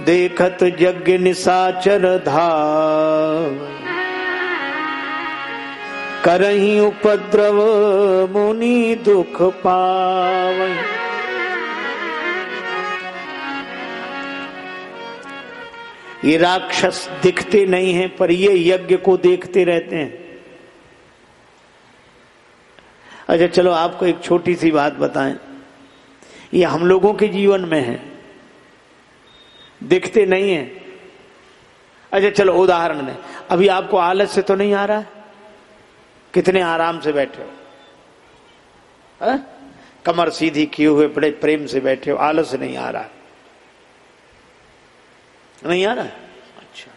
देखत यज्ञ निशाचर धाव, करही उपद्रव मुनि दुख पावै। ये राक्षस दिखते नहीं हैं पर ये यज्ञ को देखते रहते हैं। अच्छा चलो आपको एक छोटी सी बात बताएं, ये हम लोगों के जीवन में है, दिखते नहीं है। अच्छा चलो उदाहरण दें, अभी आपको आलस से तो नहीं आ रहा है? कितने आराम से बैठे हो, कमर सीधी किए हुए बड़े प्रेम से बैठे हो, आलस नहीं आ रहा है? नहीं आ रहा है? अच्छा,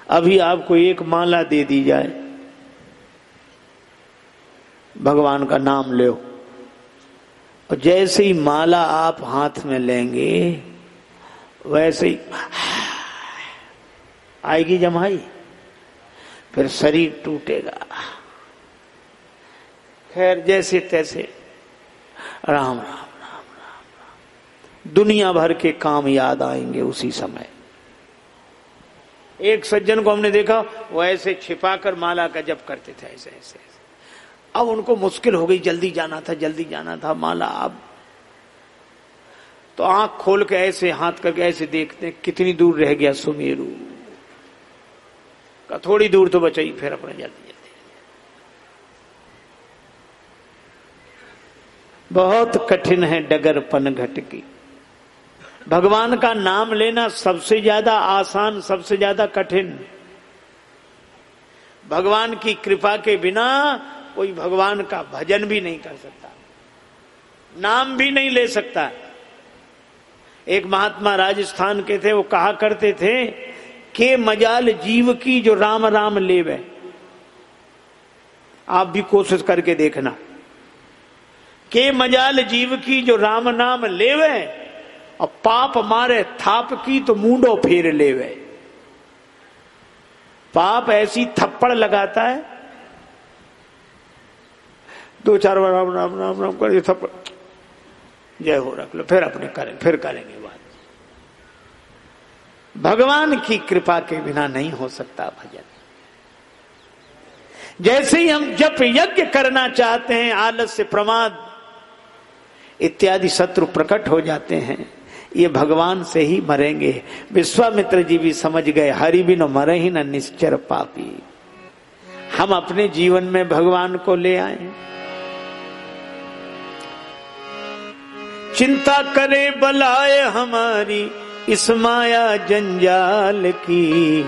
अभी आपको एक माला दे दी जाए, भगवान का नाम लो, और जैसे ही माला आप हाथ में लेंगे वैसे ही आएगी जमाई, फिर शरीर टूटेगा। खैर जैसे तैसे राम राम राम राम राम, दुनिया भर के काम याद आएंगे उसी समय। एक सज्जन को हमने देखा, वो ऐसे छिपाकर माला का जप करते थे, ऐसे ऐसे। अब उनको मुश्किल हो गई, जल्दी जाना था, जल्दी जाना था, माला अब तो आंख खोल के ऐसे हाथ करके ऐसे देखते हैं कितनी दूर रह गया सुमेरु का, थोड़ी दूर तो बचाई, फिर अपने जल्दी जल्दी। बहुत कठिन है डगर पनघट की। भगवान का नाम लेना सबसे ज्यादा आसान, सबसे ज्यादा कठिन। भगवान की कृपा के बिना कोई भगवान का भजन भी नहीं कर सकता, नाम भी नहीं ले सकता। एक महात्मा राजस्थान के थे, वो कहा करते थे के मजाल जीव की जो राम राम लेवे। आप भी कोशिश करके देखना, के मजाल जीव की जो राम नाम लेवे, और पाप मारे थाप की तो मुंडो फेर लेवे। पाप ऐसी थप्पड़ लगाता है, दो चार बार राम राम राम राम कर थप्पड़, जय हो रख लो, फिर अपने करें, फिर करेंगे बात। भगवान की कृपा के बिना नहीं हो सकता भजन। जैसे ही हम जप यज्ञ करना चाहते हैं, आलस से प्रमाद इत्यादि शत्रु प्रकट हो जाते हैं, ये भगवान से ही मरेंगे। विश्वामित्र जी भी समझ गए, हरि बिन मरे ही न निश्चर पापी। हम अपने जीवन में भगवान को ले आए। चिंता करे बलाए हमारी इस माया जंजाल की,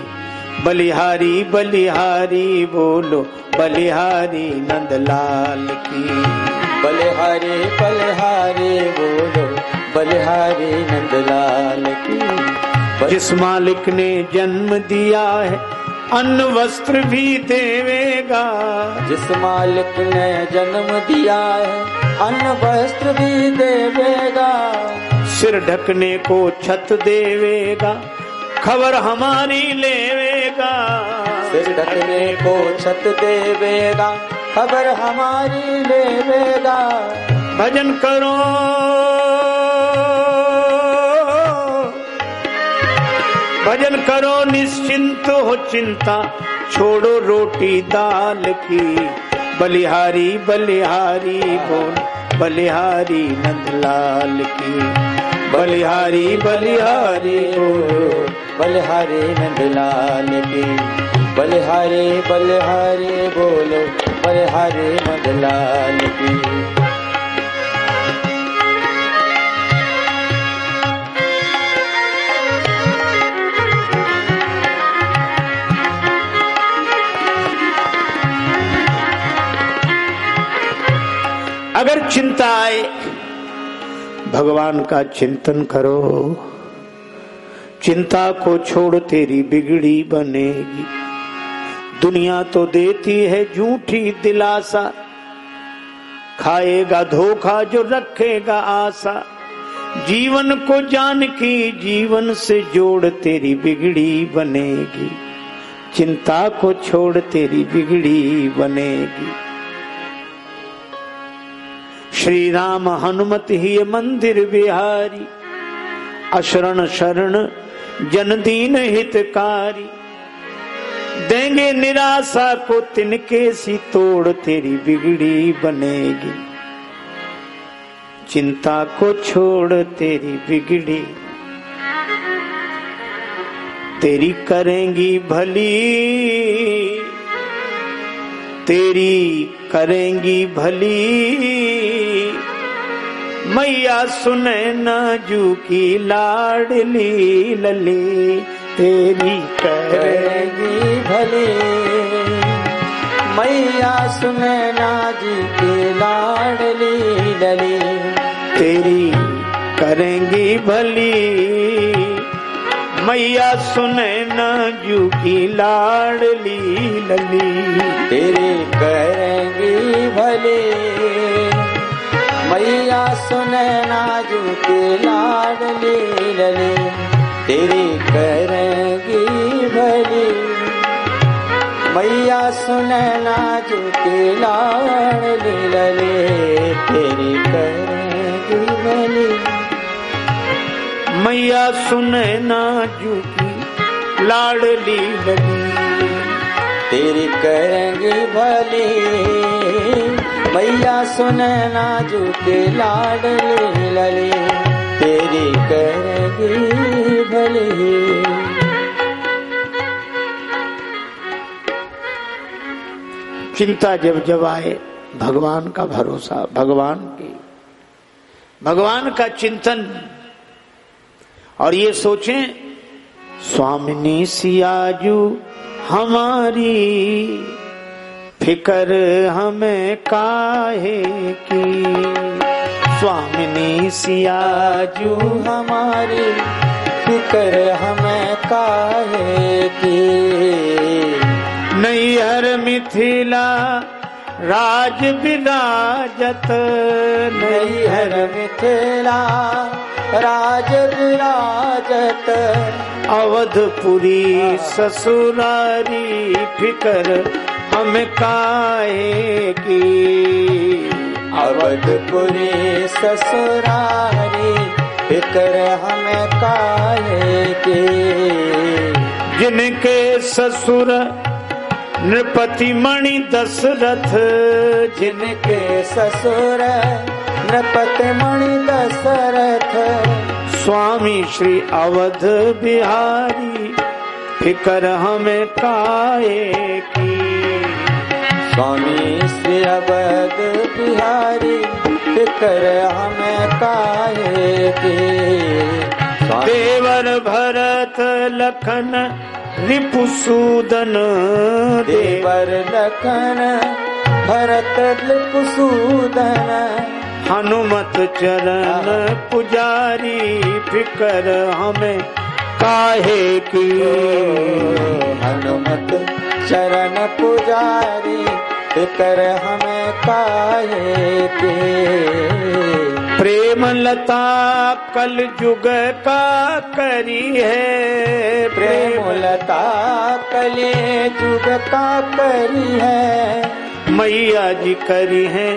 बलिहारी बलिहारी बोलो बलिहारी नंदलाल की। बलिहारी बलिहारी बोलो बलिहारी नंदलाल की। जिस मालिक ने जन्म दिया है अन्न वस्त्र भी देवेगा। जिस मालिक ने जन्म दिया है अन्न वस्त्र भी देवेगा। सिर ढकने को छत देवेगा, खबर हमारी लेवेगा। सिर ढकने को छत देवेगा, खबर हमारी लेवेगा। भजन करो भजन करो निश्चिंत हो चिंता, छोड़ो रोटी दाल की। बलिहारी बलिहारी बोल बलिहारी नंदलाल की। बलिहारी बलिहारी बोल बलिहारी नंदलाल की। बलिहारी बलिहारी बोलो बलिहारी नंदलाल की। अगर चिंता आए, भगवान का चिंतन करो। चिंता को छोड़ तेरी बिगड़ी बनेगी। दुनिया तो देती है झूठी दिलासा, खाएगा धोखा जो रखेगा आशा। जीवन को जान की जीवन से जोड़, तेरी बिगड़ी बनेगी। चिंता को छोड़ तेरी बिगड़ी बनेगी। श्री राम हनुमत ही मंदिर बिहारी, अशरण शरण जन दीन हितकारी, देंगे निराशा को तिनके सी तोड़, तेरी बिगड़ी बनेगी चिंता को छोड़, तेरी बिगड़ी तेरी करेंगी भली, तेरी करेंगी भली मैया सुने नाजू की लाडली लली, तेरी करेंगी भली मैया सुने नाजू की लाडली लली, तेरी करेंगी भली मैया सुने नाजू की लाडली लली, तेरी करेंगी भली मैया सुने नाजू की लाडली लली, तेरी करेंगी भली मैया सुने नाजू की लाडली लली, तेरी करेंगी भली मैया सुने नाजू की लाडली लली, तेरी करेंगी भली मैया सुने नाजू की लाडली लली, तेरी करेंगी भली। चिंता जब जब आए भगवान का भरोसा, भगवान का चिंतन, और ये सोचें स्वामिनी सियाजू हमारी फिकर हमें काहे की, स्वामिनी सियाजू हमारी फिकर हमें काहे की, नैहर मिथिला राज विराजत, नैहर मिथिला राज विराजत, अवधपुरी ससुरारी फिकर हमें काहे की, अवधपुरी ससुरारी फिकर हमें काहे की, जिनके ससुर नृपति मणि दशरथ, जिनके ससुर नृपति मणि दशरथ, स्वामी श्री अवध बिहारी फिकर हमें काहे की, स्वामी श्री अवध बिहारी फिकर हमें काहे की, देवर भरत लखन रिपुसूदन, देवर लखन भरत रिपुसूदन, हनुमत चरण पुजारी फिकर हमें काहे की, हनुमत चरण पुजारी फिकर हमें काहे की, प्रेम लता कल युग का करी है, प्रेम लता कले युग का करी है, मैया जी करी है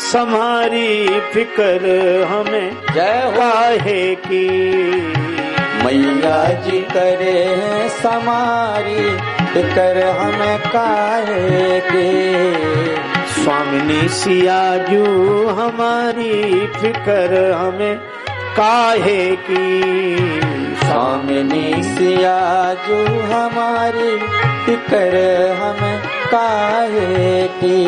समारी फिकर हमें काहे की, मैया जी करे हैं समारी फिकर हमें काहे की, स्वामिनी सियाजू हमारी फिकर हमें काहे की, स्वामिनी सियाजू हमारी फिकर हमें काहे की।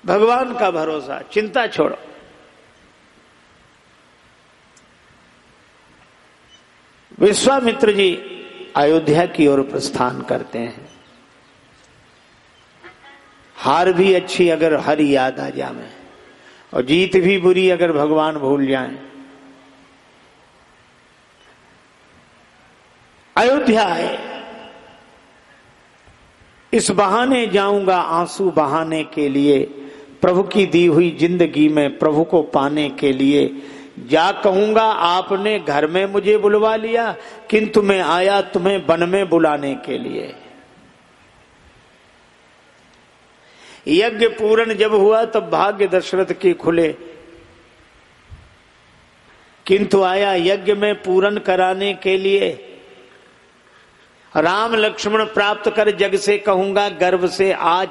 भगवान का भरोसा, चिंता छोड़ो। विश्वामित्र जी अयोध्या की ओर प्रस्थान करते हैं। हार भी अच्छी अगर हरि याद आ जाए, और जीत भी बुरी अगर भगवान भूल जाएं। अयोध्या है, इस बहाने जाऊंगा आंसू बहाने के लिए, प्रभु की दी हुई जिंदगी में प्रभु को पाने के लिए। जा कहूंगा आपने घर में मुझे बुलवा लिया, किंतु मैं आया तुम्हें वन में बुलाने के लिए। यज्ञ पूर्ण जब हुआ तब भाग्य दशरथ के खुले, किंतु आया यज्ञ में पूर्ण कराने के लिए। राम लक्ष्मण प्राप्त कर जग से कहूंगा गर्व से आ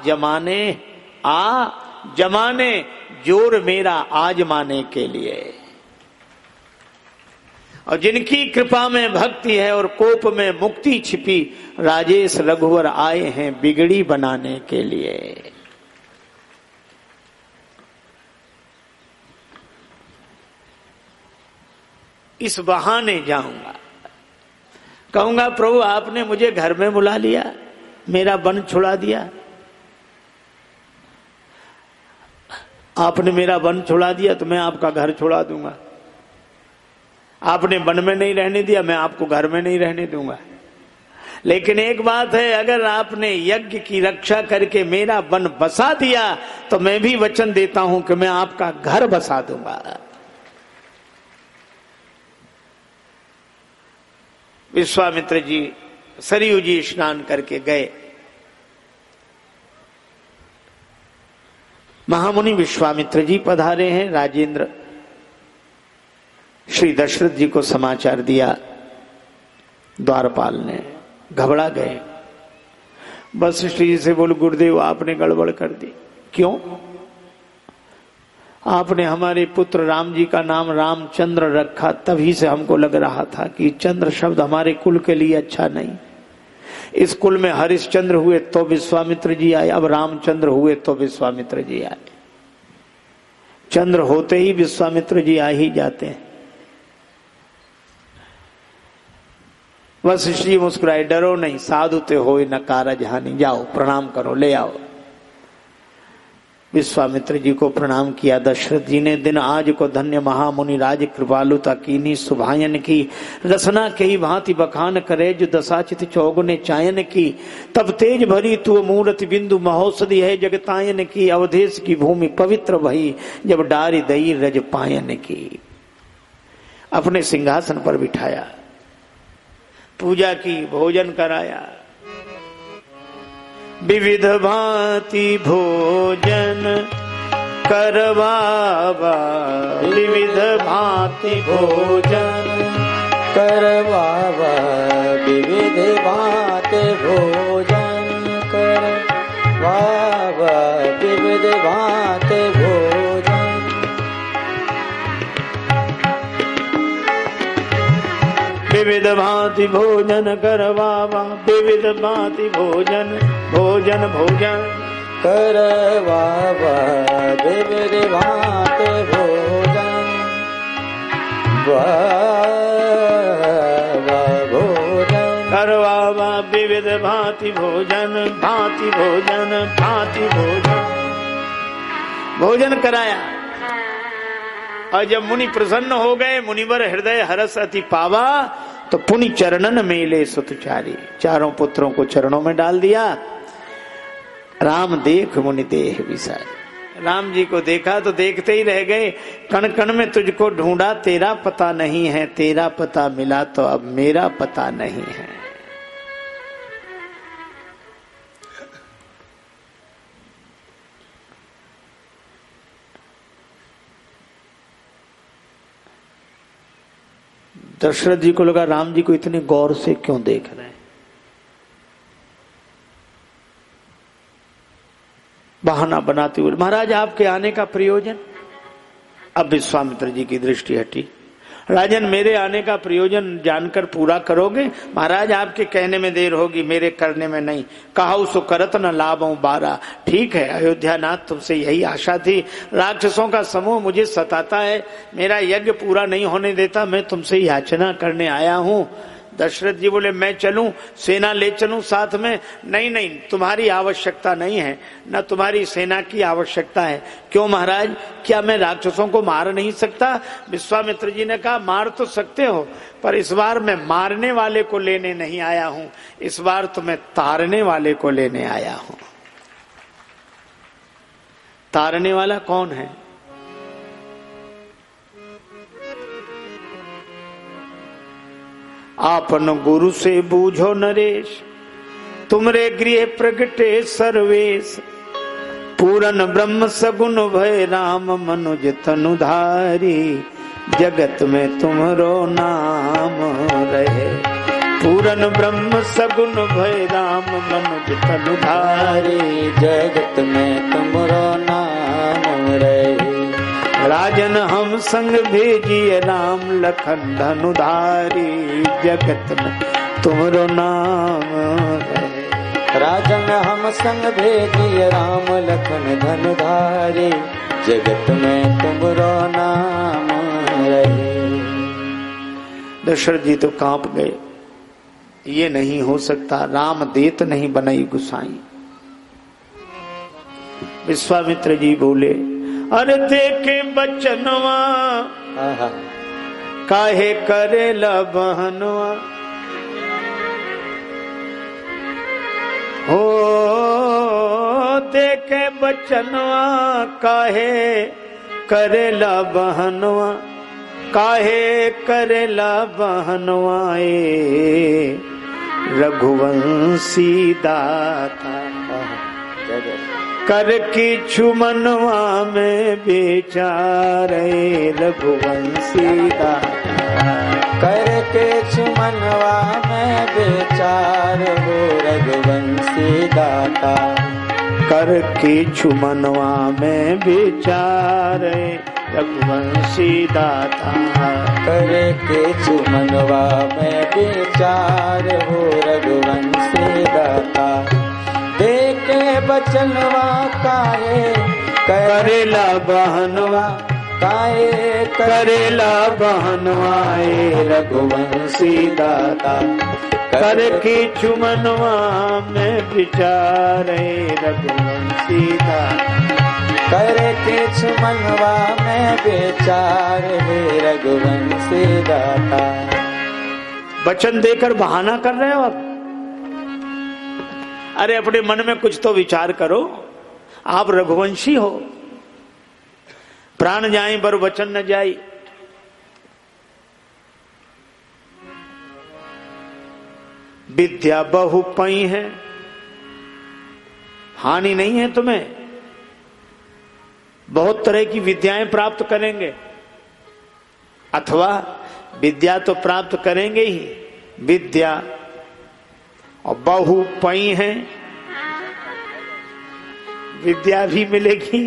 जमाने जोर मेरा आजमाने के लिए। और जिनकी कृपा में भक्ति है और कोप में मुक्ति छिपी, राजेश रघुवर आए हैं बिगड़ी बनाने के लिए। इस बहाने जाऊंगा, कहूंगा प्रभु आपने मुझे घर में बुला लिया, मेरा वन छुड़ा दिया, आपने मेरा वन छुड़ा दिया तो मैं आपका घर छुड़ा दूंगा। आपने वन में नहीं रहने दिया, मैं आपको घर में नहीं रहने दूंगा। लेकिन एक बात है, अगर आपने यज्ञ की रक्षा करके मेरा वन बसा दिया तो मैं भी वचन देता हूं कि मैं आपका घर बसा दूंगा। विश्वामित्र जी सरयू जी स्नान करके गए। महामुनि विश्वामित्र जी पधारे हैं। राजेंद्र श्री दशरथ जी को समाचार दिया। द्वारपाल ने घबरा गए। वशिष्ठ जी से बोल गुरुदेव आपने गड़बड़ कर दी। क्यों? आपने हमारे पुत्र राम जी का नाम रामचंद्र रखा, तभी से हमको लग रहा था कि चंद्र शब्द हमारे कुल के लिए अच्छा नहीं। इस कुल में हरिश्चंद्र हुए तो विश्वामित्र जी आए, अब रामचंद्र हुए तो विश्वामित्र जी आए। चंद्र होते ही विश्वामित्र जी आ ही जाते हैं। वशिष्ठ जी मुस्कुराए, डरो नहीं, साधु ते होए न कारज हानि, जाओ प्रणाम करो, ले आओ। विश्वामित्र जी को प्रणाम किया। दशरथ जी ने दिन आज को धन्य महामुनि राज कृपालुता कीनी सुभायन की, रसना के ही भांति बखान करे जो दशाचित चौगुने चायन की। तब तेज भरी तू मूर्ति बिंदु महोषधि है जगतायन की, अवधेश की भूमि पवित्र भई जब डारी दई रज पायन की। अपने सिंहासन पर बिठाया, पूजा की, भोजन कराया। विविध भांति भोजन करवावा, विविध भांति भोजन करवावा, विविध भांति भोजन करवावा, विविध भांति भोजन। विविध भांति भोजन करवावा, विविध भांति भोजन भोजन भोजन करवावा, विविध भांति भोजन भोजन करवावा, विविध भांति भोजन भांति भोजन भांति भोजन। भोजन कराया। और जब मुनि प्रसन्न हो गए, मुनिवर हृदय हरस अति पावा, तो पुनि चरणन मेले सुतचारी, चारों पुत्रों को चरणों में डाल दिया। राम देख मुनि देह विसारी। राम जी को देखा तो देखते ही रह गए। कण कण में तुझको ढूंढा, तेरा पता नहीं है, तेरा पता मिला तो अब मेरा पता नहीं है। दशरथ जी को लगा राम जी को इतने गौर से क्यों देख रहे हैं। बहाना बनाते हुए, महाराज आपके आने का प्रयोजन। अब विश्वामित्र जी की दृष्टि हटी। राजन मेरे आने का प्रयोजन जानकर पूरा करोगे? महाराज आपके कहने में देर होगी, मेरे करने में नहीं। कहाऊ सो करत न लाभों बारा। ठीक है अयोध्यानाथ, तुमसे यही आशा थी। राक्षसों का समूह मुझे सताता है, मेरा यज्ञ पूरा नहीं होने देता, मैं तुमसे याचना करने आया हूँ। दशरथ जी बोले मैं चलूं, सेना ले चलूं साथ में? नहीं नहीं, तुम्हारी आवश्यकता नहीं है, न तुम्हारी सेना की आवश्यकता है। क्यों महाराज, क्या मैं राक्षसों को मार नहीं सकता? विश्वामित्र जी ने कहा मार तो सकते हो, पर इस बार मैं मारने वाले को लेने नहीं आया हूं, इस बार तो मैं तारने वाले को लेने आया हूं। तारने वाला कौन है? आपन गुरु से बूझो नरेश, तुमरे गृह प्रगटे सर्वेश। पूरन ब्रह्म सगुन भय राम मनुज तनुधारी, जगत में तुमरो नाम रहे। पूरन ब्रह्म सगुन भय राम मनुज तनुधारी, जगत में तुमरो नाम रहे। राजन हम संग भेजिए राम लखन धनुधारी, जगत में तुमरो नाम रहे। राजन हम संग भेजिए राम लखन धनुधारी, जगत में तुमरो नाम रहे। दशरथ जी तो कांप गए, ये नहीं हो सकता, राम देत नहीं बनाई गुसाई। विश्वामित्र जी बोले, अरे देखे बचनवा काहे करेला बहनवा, हो देखे बचनवा काहे करेला बहनवा, काहे करेला बहनवा ए रघुवंशी दाता। कर की छुमनवा में बेचारे रघुवंशी दाता, कर के छुमनवा में बेचार हो रघुवंशी दाता। कर की छुमनवा में बेचारे रघुवंशी दाता, कर के छुमनवा में बेचार हो रघुवंशी दाता। देखे बचनवा काहे करेला बहनवा, काहे करेला बहनवा ए रघुवंशी दाता। कर की चुमनवा में विचारे रघुवंशी दाता, कर के छुमनवा में बेचार है रघुवंशी दाता। वचन देकर बहाना कर रहे हो आप? अरे अपने मन में कुछ तो विचार करो, आप रघुवंशी हो। प्राण जाए पर वचन न जाए। विद्या बहु पई है, हानि नहीं है तुम्हें। बहुत तरह की विद्याएं प्राप्त करेंगे, अथवा विद्या तो प्राप्त करेंगे ही, विद्या और बहु पई है, विद्या भी मिलेगी,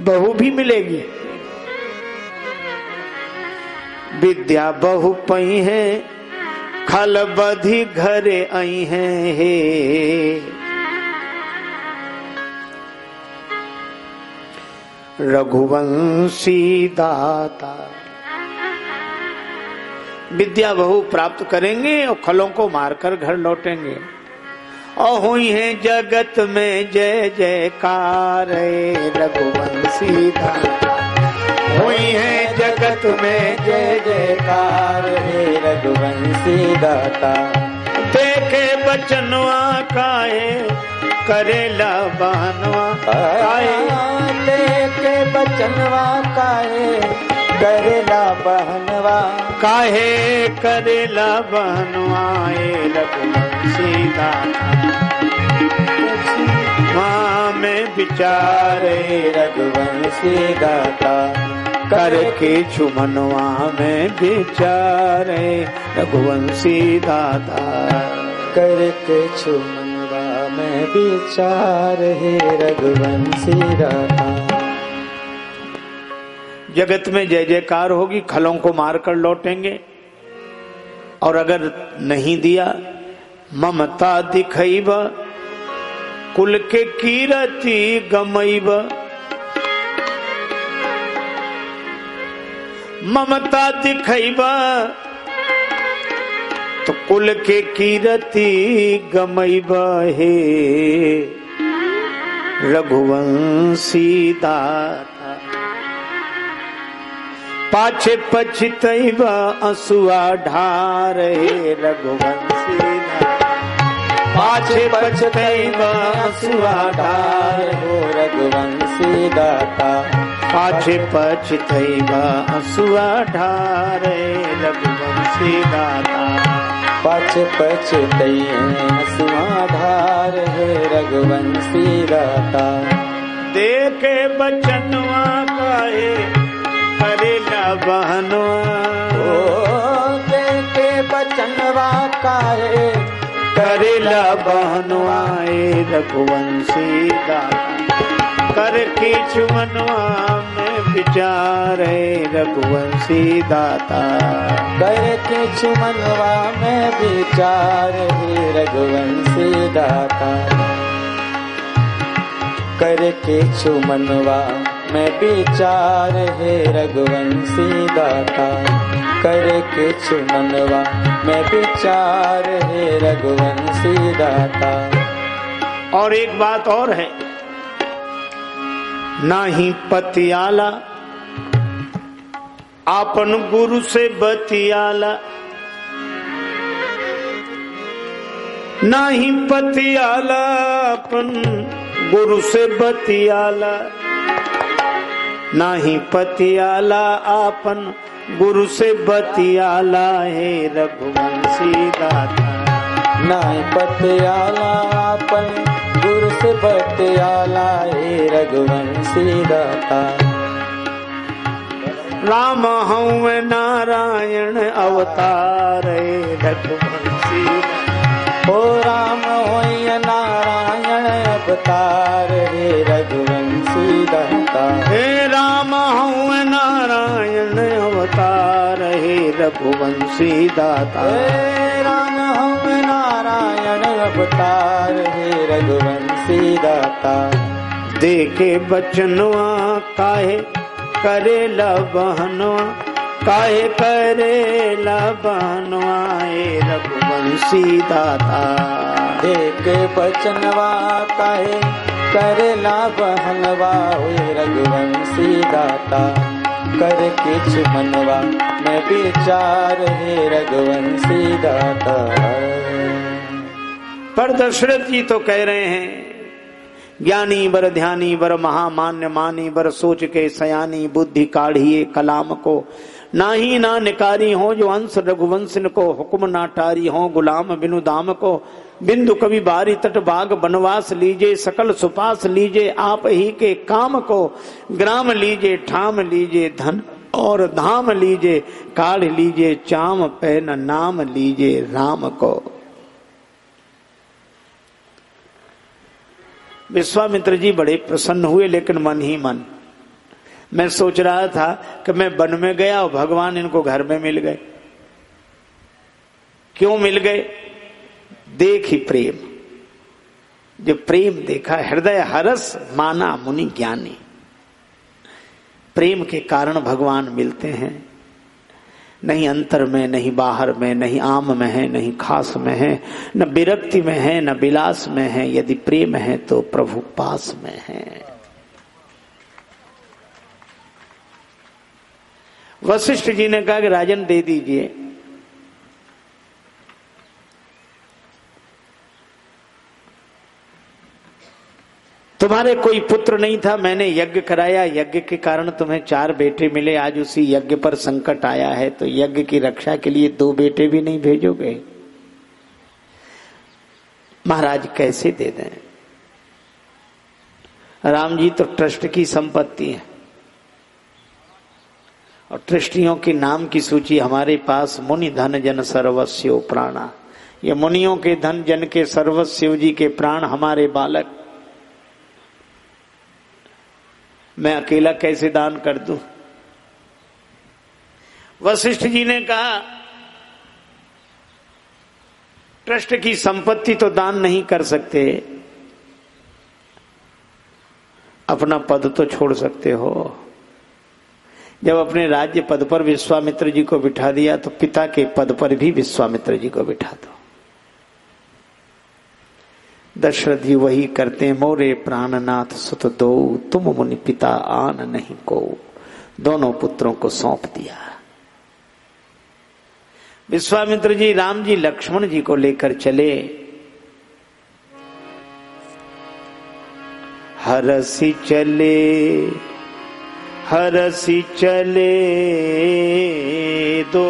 बहु भी मिलेगी। विद्या बहु पई है, खल बधी घरे आई है हे। रघुवंशी दाता। विद्या बहु प्राप्त करेंगे और खलों को मारकर घर लौटेंगे। और हुई है जगत में जय जयकार रघुवंशी दाता। हुई है जगत में जय जयकार है रघुवंशी दाता। देखे बचनवा काहे करेला बहनवा, काहे देखे बचनवा काहे करेला बहनवा। काहे करेला बहनवा रघुवंशी दाता। माँ में विचारे रघुवंशी दाता। करके छुमनवा में विचारे रघुवंशी दाता। करके छुमनवा में विचार है रघुवंशी दाता। जगत में जय जयकार होगी, खलों को मारकर लौटेंगे। और अगर नहीं दिया, ममता दिखैब कुल के कीरति गमैब। ममता दिखैब तो कुल के कीरति गमैब हे रघुवंशी दाता। पाछे पछतैब असुआ ढार हे रघुवंशी दाता। पाछे पछतैब असुआ ढार हो रघुवंशी दाता। पाछे पछतैब असुआ ढार हे रघुवंशी दाता। पाछे पछतैब असुआ ढार रघुवंशी दाता। देखे बचनवा काहे करेला बहनवा, ओ देखे बचनवा काहे करेला बहनवा ए रघुवंशी दाता। कर के चुमनवा में विचार रघुवंशी दाता। कर के चुमनवा में विचार हे रघुवंशी दाता। कर के चुमनवा में विचार हे रघुवंशी दाता। कर के चुमनवा में विचार हे रघुवंशी दाता। और एक बात और है, नाही पतियाला आपन गुरु से बतियाला, नाही पतियाला अपन गुरु से बतियाला। नाही पतियाला आपन गुरु से बतियाला हे रघुवंशी दाता। नाही पतियाला आपन गुरु से बतियाला हे रघुवंशी दाता। राम हूँ नारायण अवतार हे रघुवंशी दाता। ओ राम होय नारायण अवतार हे रघुवंशी दाता। हे राम हूँ नारायण अवतार हे रघुवंशी दाता। हे राम होय नारायण अवतार हे रघुवंशी दाता। देखे बचनवा काहे करेला बहनवा, काहे करेला बहनवा ए रघुवंशी दाता। देखे बचनवा काहे करेला बहनवा हे रघुवंशी दाता। कर के चुमनवा में विचार हे रघुवंशी दाता। पर दशरथ जी तो कह रहे हैं, ज्ञानी बर ध्यानी बर महामान्य मानी, बर सोच के सयानी बुद्धि काढ़िए कलाम को। नाही ना निकारी हो जो अंश रघुवंशन को, हुक्म ना टारी हो गुलाम बिनु दाम को। बिंदु कवि बारी तट बाग बनवास लीजे, सकल सुपास लीजे आप ही के काम को। ग्राम लीजे ठाम लीजे धन और धाम लीजे, काढ़ लीजे चाम पहन नाम लीजे राम को। विश्वामित्र जी बड़े प्रसन्न हुए, लेकिन मन ही मन मैं सोच रहा था कि मैं वन में गया और भगवान इनको घर में मिल गए। क्यों मिल गए? देख ही प्रेम, जो प्रेम देखा हृदय हरस माना मुनि ज्ञानी। प्रेम के कारण भगवान मिलते हैं, नहीं अंतर में, नहीं बाहर में, नहीं आम में है, नहीं खास में है, न विरक्ति में है, न विलास में है। यदि प्रेम है तो प्रभु पास में है। वशिष्ठ जी ने कहा कि राजन दे दीजिए। तुम्हारे कोई पुत्र नहीं था, मैंने यज्ञ कराया, यज्ञ के कारण तुम्हें 4 बेटे मिले। आज उसी यज्ञ पर संकट आया है, तो यज्ञ की रक्षा के लिए 2 बेटे भी नहीं भेजोगे? महाराज कैसे दे दें? राम जी तो ट्रस्ट की संपत्ति है, और ट्रस्टियों के नाम की सूची हमारे पास। मुनि धन जन सर्वस्यो प्राणा, ये मुनियों के धन जन के सर्वस्व जी के प्राण हमारे बालक। मैं अकेला कैसे दान कर दूं? वशिष्ठ जी ने कहा ट्रस्ट की संपत्ति तो दान नहीं कर सकते, अपना पद तो छोड़ सकते हो। जब अपने राज्य पद पर विश्वामित्र जी को बिठा दिया, तो पिता के पद पर भी विश्वामित्र जी को बिठा दो। दशरथ जी वही करते हैं। मोरे प्राणनाथ सुत दो, तुम मुनि पिता आन नहीं को। दोनों पुत्रों को सौंप दिया। विश्वामित्र जी राम जी लक्ष्मण जी को लेकर चले। हरसी चले हरसी चले दो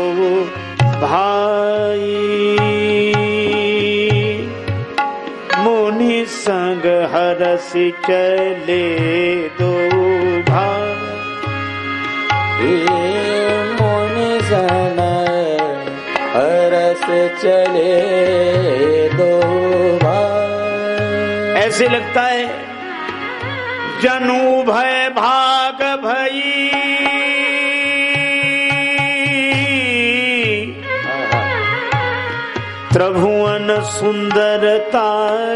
भाई, मुनि संग हरस चले दो भाई। मुनि सन हरस चले दो भाई। ऐसे लगता है जनु भय भाग भई, त्रिभुवन सुंदरता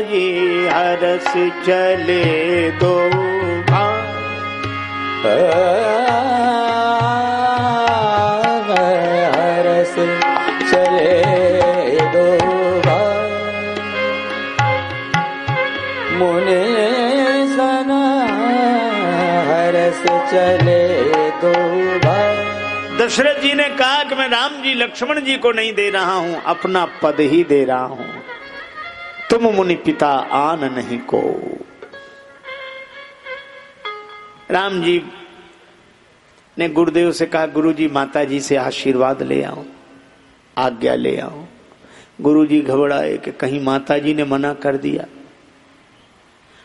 ये हरस चले दो भाई। हरस चले दो भाई। मुनि सन हरस चले दो भाई। दशरथ जी ने कहा कि मैं राम जी लक्ष्मण जी को नहीं दे रहा हूं, अपना पद ही दे रहा हूं। तुम मुनि पिता आन नहीं को। राम जी ने गुरुदेव से कहा, गुरुजी माता जी से आशीर्वाद ले आओ, आज्ञा ले आओ। गुरुजी घबराए कि कहीं माता जी ने मना कर दिया।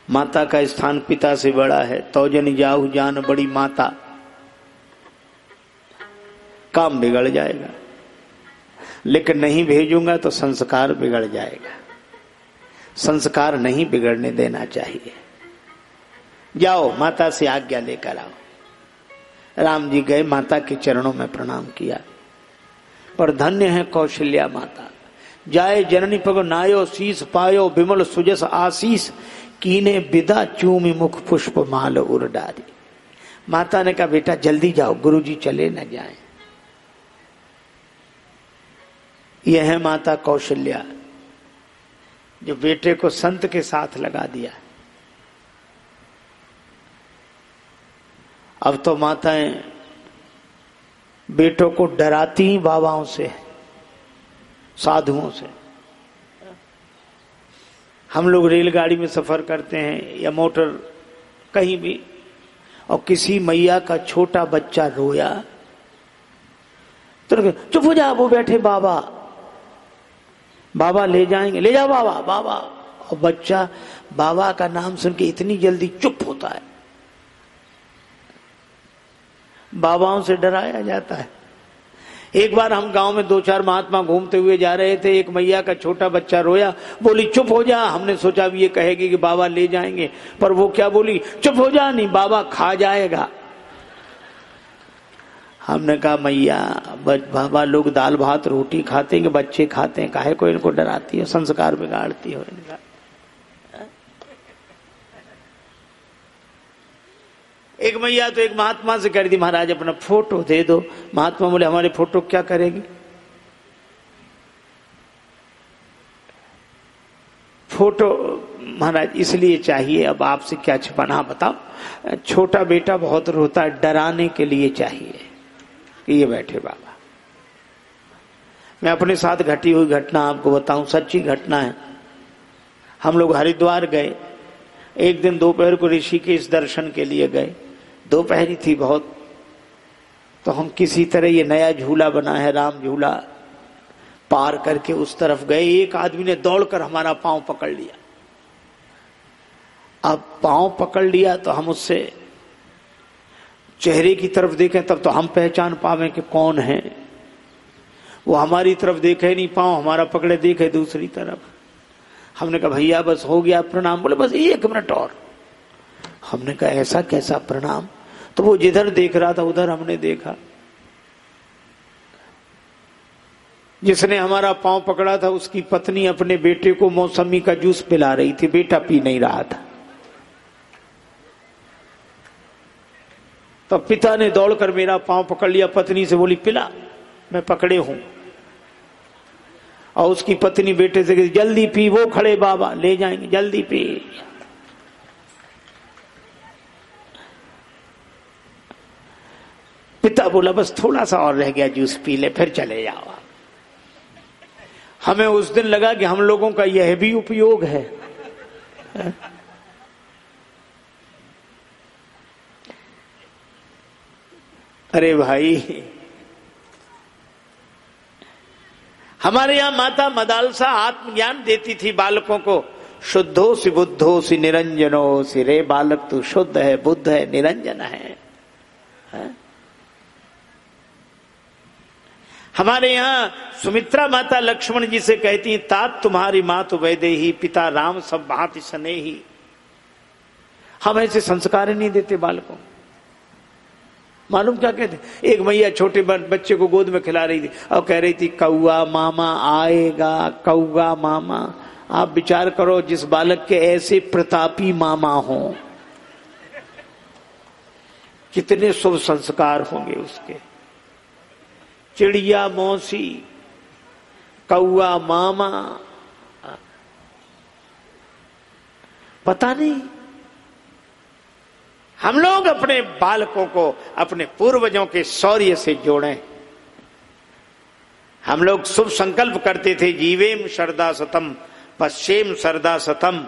माता का स्थान पिता से बड़ा है। तौजन जाहु जान बड़ी माता, काम बिगड़ जाएगा। लेकिन नहीं भेजूंगा तो संस्कार बिगड़ जाएगा। संस्कार नहीं बिगड़ने देना चाहिए। जाओ माता से आज्ञा लेकर आओ। राम जी गए, माता के चरणों में प्रणाम किया। पर धन्य है कौशल्या माता। जाए जननी पग नायो शीस पायो, विमल सुजस आशीष कीने विदा चूमि मुख पुष्प माल उर डारी। माता ने कहा, बेटा जल्दी जाओ, गुरुजी चले न जाएं। यह है माता कौशल्या, जो बेटे को संत के साथ लगा दिया। अब तो माताएं बेटों को डराती ही बाबाओं से, साधुओं से। हम लोग रेलगाड़ी में सफर करते हैं या मोटर कहीं भी, और किसी मैया का छोटा बच्चा रोया तो चुप हो जा, वो बैठे बाबा, बाबा ले जाएंगे, ले जाओ बाबा बाबा। और बच्चा बाबा का नाम सुन के इतनी जल्दी चुप होता है। बाबाओं से डराया जाता है। एक बार हम गांव में 2-4 महात्मा घूमते हुए जा रहे थे। एक मैया का छोटा बच्चा रोया, बोली चुप हो जा। हमने सोचा भी ये कहेगी कि बाबा ले जाएंगे, पर वो क्या बोली, चुप हो जा, नहीं बाबा खा जाएगा। हमने कहा मैया, बाबा लोग दाल भात रोटी खाते हैं कि बच्चे खाते हैं, काहे को इनको डराती है, संस्कार बिगाड़ती हो इनका। एक मैया तो एक महात्मा से कह रही थी, महाराज अपना फोटो दे दो। महात्मा बोले, हमारे फोटो क्या करेगी? फोटो महाराज इसलिए चाहिए, अब आपसे क्या छिपाना, बताओ। छोटा बेटा बहुत रोता है, डराने के लिए चाहिए कि ये बैठे बाबा। मैं अपने साथ घटी हुई घटना आपको बताऊं, सच्ची घटना है। हम लोग हरिद्वार गए। एक दिन दोपहर को ऋषिकेश दर्शन के लिए गए। दोपहरी थी बहुत, तो हम किसी तरह ये नया झूला बना है राम झूला, पार करके उस तरफ गए। एक आदमी ने दौड़कर हमारा पांव पकड़ लिया। अब पांव पकड़ लिया तो हम उससे चेहरे की तरफ देखें तब तो हम पहचान पावे कि कौन है। वो हमारी तरफ देखे नहीं, पांव हमारा पकड़े देखे दूसरी तरफ। हमने कहा भैया बस हो गया प्रणाम। बोले बस 1 मिनट और। हमने कहा ऐसा कैसा प्रणाम? तो वो जिधर देख रहा था उधर हमने देखा। जिसने हमारा पांव पकड़ा था उसकी पत्नी अपने बेटे को मौसमी का जूस पिला रही थी, बेटा पी नहीं रहा था। तो पिता ने दौड़कर मेरा पांव पकड़ लिया, पत्नी से बोली पिला, मैं पकड़े हूं। और उसकी पत्नी बेटे से जल्दी पी, वो खड़े बाबा ले जाएंगे, जल्दी पी। पिता बोला बस थोड़ा सा और रह गया, जूस पी ले फिर चले जाओ। हमें उस दिन लगा कि हम लोगों का यह भी उपयोग है। अरे भाई, हमारे यहां माता मदालसा आत्मज्ञान देती थी बालकों को। शुद्धोसि बुद्धोसि निरंजनोसि। रे बालक तू शुद्ध है, बुद्ध है, निरंजन है। हमारे यहाँ सुमित्रा माता लक्ष्मण जी से कहती, तात तुम्हारी मात वैदेही, पिता राम सब भांति स्नेही। हम ऐसे संस्कार ही नहीं देते बालकों। मालूम क्या कहते, एक मैया छोटे बच्चे को गोद में खिला रही थी और कह रही थी कौआ मामा आएगा, कौआ मामा। आप विचार करो, जिस बालक के ऐसे प्रतापी मामा हों, कितने शुभ संस्कार होंगे उसके। चिड़िया मौसी, कौआ मामा, पता नहीं। हम लोग अपने बालकों को अपने पूर्वजों के शौर्य से जोड़ें। हम लोग शुभ संकल्प करते थे, जीवेम शरदा सतम, पश्चेम शरदा सतम,